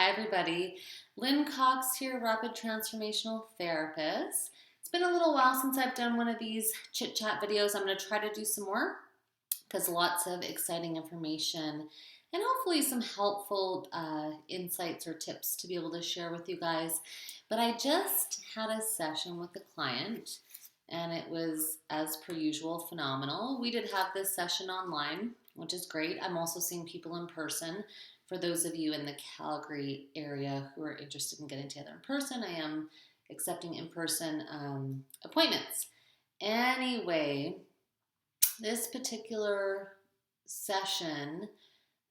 Hi, everybody. Lynn Cox here, Rapid Transformational Therapist. It's been a little while since I've done one of these chit chat videos. I'm going to try to do some more because lots of exciting information and hopefully some helpful insights or tips to be able to share with you guys. But I just had a session with a client and it was, as per usual, phenomenal. We did have this session online, which is great. I'm also seeing people in person. For those of you in the Calgary area who are interested in getting together in person, I am accepting in-person appointments. Anyway, this particular session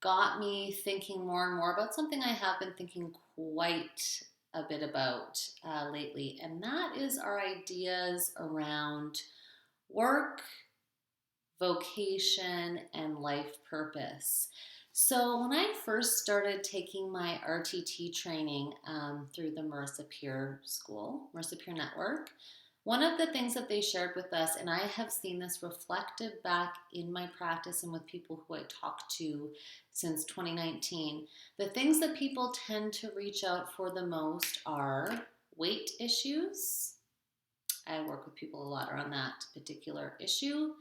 got me thinking more and more about something I have been thinking quite a bit about lately, and that is our ideas around work, vocation, and life purpose. So when I first started taking my RTT training through the Marissa Peer School, Marissa Peer Network, one of the things that they shared with us, and I have seen this reflected back in my practice and with people who I talked to since 2019, the things that people tend to reach out for the most are weight issues. I work with people a lot around that particular issue.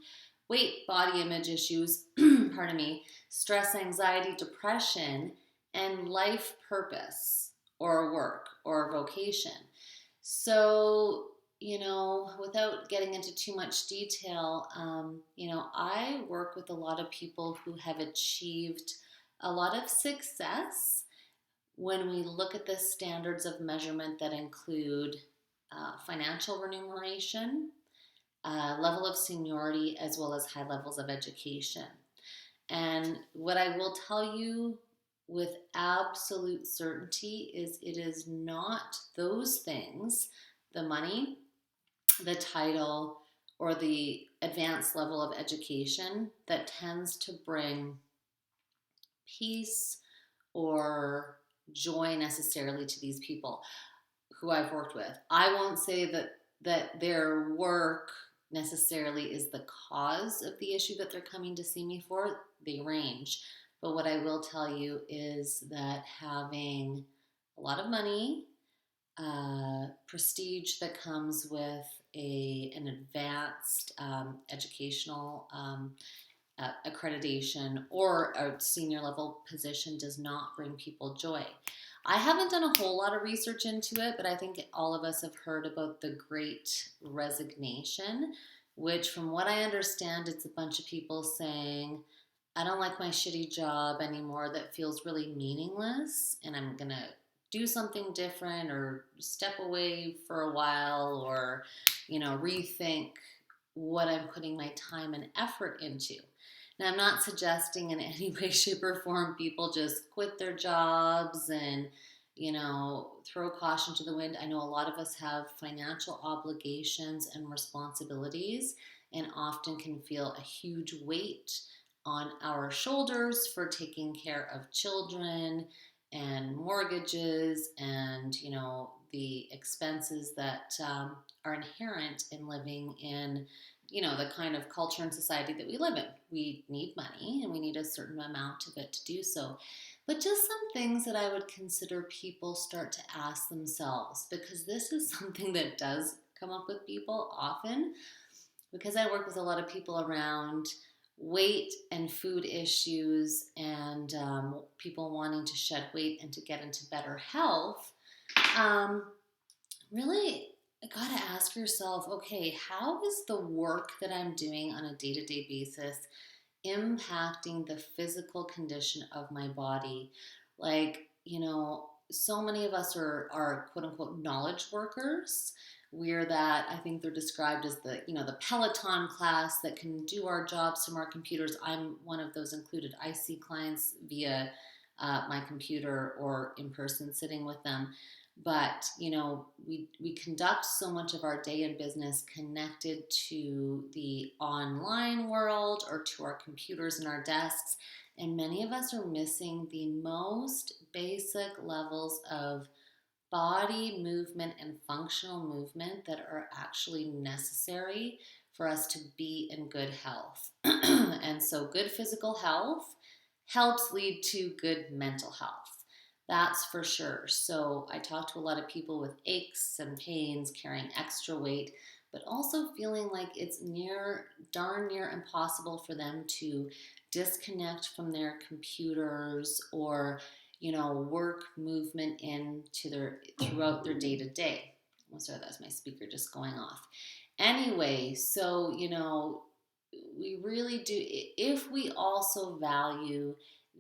Weight, body image issues, pardon me, stress, anxiety, depression, and life purpose or work or vocation. So, without getting into too much detail, I work with a lot of people who have achieved a lot of success when we look at the standards of measurement that include financial remuneration, level of seniority, as well as high levels of education. And what I will tell you with absolute certainty is it is not those things, the money, the title, or the advanced level of education, that tends to bring peace or joy necessarily to these people who I've worked with. I won't say that their work necessarily is the cause of the issue that they're coming to see me for. They range. But what I will tell you is that having a lot of money, prestige that comes with an advanced educational accreditation or a senior level position does not bring people joy. I haven't done a whole lot of research into it, but I think all of us have heard about the Great Resignation, which from what I understand, it's a bunch of people saying, I don't like my shitty job anymore that feels really meaningless, and I'm going to do something different or step away for a while or, rethink what I'm putting my time and effort into. Now, I'm not suggesting in any way, shape, or form people just quit their jobs and, throw caution to the wind. I know a lot of us have financial obligations and responsibilities and often can feel a huge weight on our shoulders for taking care of children and mortgages and, the expenses that are inherent in living in the kind of culture and society that we live in. We need money and we need a certain amount of it to do so. But just some things that I would consider people start to ask themselves, because this is something that does come up with people often, because I work with a lot of people around weight and food issues and people wanting to shed weight and to get into better health. Really, got to ask yourself, okay, how is the work that I'm doing on a day-to-day basis impacting the physical condition of my body? Like, so many of us are quote unquote knowledge workers. We're that, I think they're described as the Peloton class that can do our jobs from our computers. I'm one of those included. I see clients via my computer or in person sitting with them. But, we conduct so much of our day in business connected to the online world or to our computers and our desks. And many of us are missing the most basic levels of body movement and functional movement that are actually necessary for us to be in good health. And so good physical health helps lead to good mental health. That's for sure. So I talk to a lot of people with aches and pains, carrying extra weight, but also feeling like it's darn near impossible for them to disconnect from their computers or, work movement into throughout their day to day. Oh, sorry, that's my speaker just going off. Anyway, so, we really do, if we also value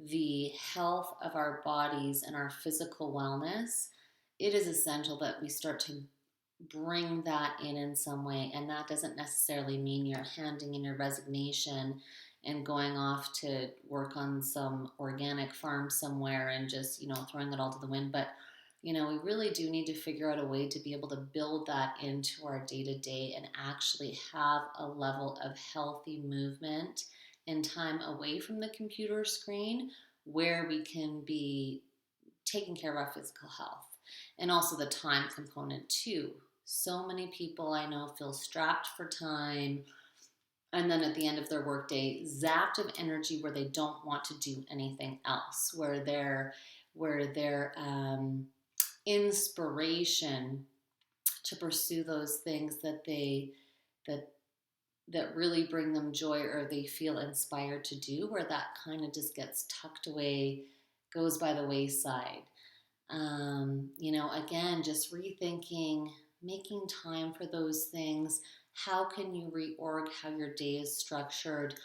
the health of our bodies and our physical wellness, it is essential that we start to bring that in some way. And that doesn't necessarily mean you're handing in your resignation and going off to work on some organic farm somewhere and just, throwing it all to the wind. But, we really do need to figure out a way to be able to build that into our day to day and actually have a level of healthy movement and time away from the computer screen where we can be taking care of our physical health and also the time component too. So many people I know feel strapped for time and then at the end of their workday zapped of energy where they don't want to do anything else, where their inspiration to pursue those things that that really bring them joy or they feel inspired to do, where that kind of just gets tucked away, goes by the wayside. Again, just rethinking, making time for those things. How can you reorg how your day is structured?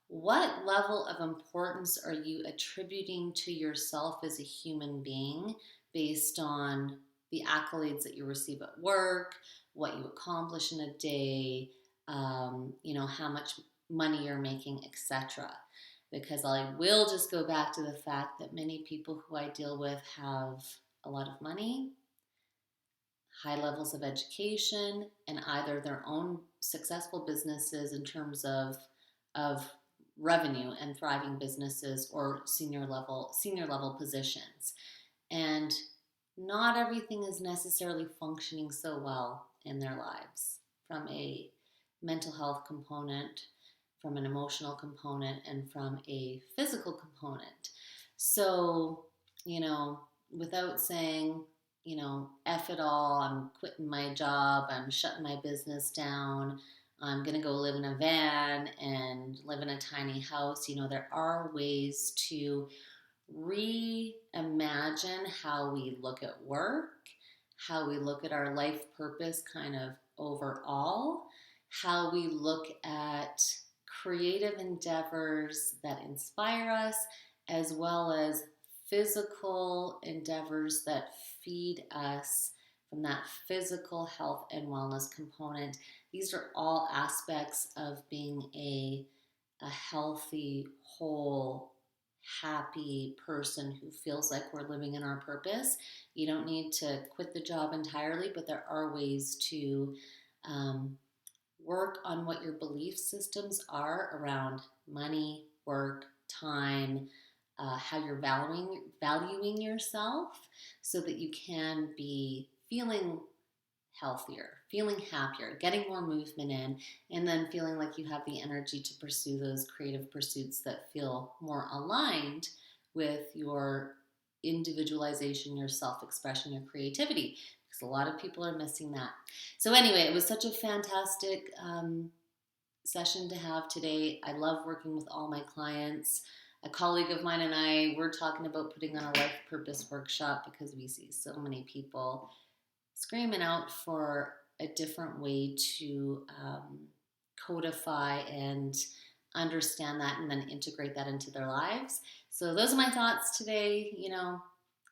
What level of importance are you attributing to yourself as a human being based on the accolades that you receive at work, what you accomplish in a day, how much money you're making, etc. Because I will just go back to the fact that many people who I deal with have a lot of money, high levels of education, and either their own successful businesses in terms of revenue and thriving businesses or senior level positions. And not everything is necessarily functioning so well in their lives from a mental health component, from an emotional component, and from a physical component. So, without saying, F it all, I'm quitting my job, I'm shutting my business down, I'm going to go live in a van and live in a tiny house, there are ways to reimagine how we look at work, how we look at our life purpose kind of overall, how we look at creative endeavors that inspire us, as well as physical endeavors that feed us from that physical health and wellness component. These are all aspects of being a healthy, whole, happy person who feels like we're living in our purpose. You don't need to quit the job entirely, but there are ways to work on what your belief systems are around money, work, time, how you're valuing yourself so that you can be feeling healthier, feeling happier, getting more movement in, and then feeling like you have the energy to pursue those creative pursuits that feel more aligned with your individualization, your self-expression, your creativity, because a lot of people are missing that. So anyway, it was such a fantastic session to have today. I love working with all my clients. A colleague of mine and I, we're talking about putting on a life purpose workshop because we see so many people screaming out for a different way to codify and understand that and then integrate that into their lives. So those are my thoughts today.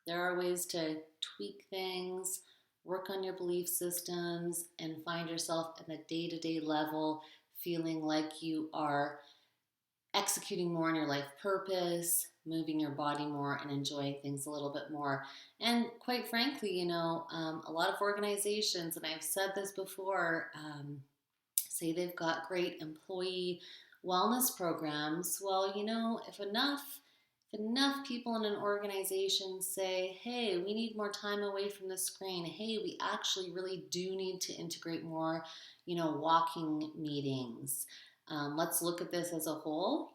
There are ways to tweak things, work on your belief systems, and find yourself at the day-to-day level feeling like you are executing more on your life purpose, moving your body more, and enjoying things a little bit more. And quite frankly, a lot of organizations, and I've said this before, say they've got great employee wellness programs. Well, if enough people in an organization say, hey, we need more time away from the screen, hey, we actually really do need to integrate more, walking meetings. Let's look at this as a whole,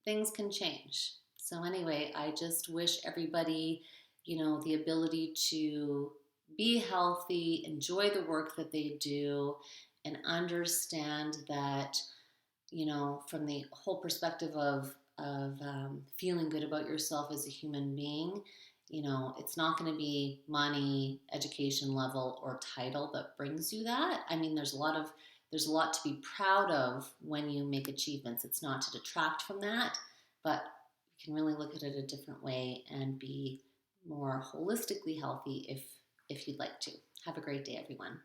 things can change. So anyway, I just wish everybody the ability to be healthy, enjoy the work that they do, and understand that, from the whole perspective of feeling good about yourself as a human being, it's not going to be money, education level, or title that brings you that. I mean, there's a lot to be proud of when you make achievements. It's not to detract from that, but you can really look at it a different way and be more holistically healthy if you'd like to. Have a great day, everyone.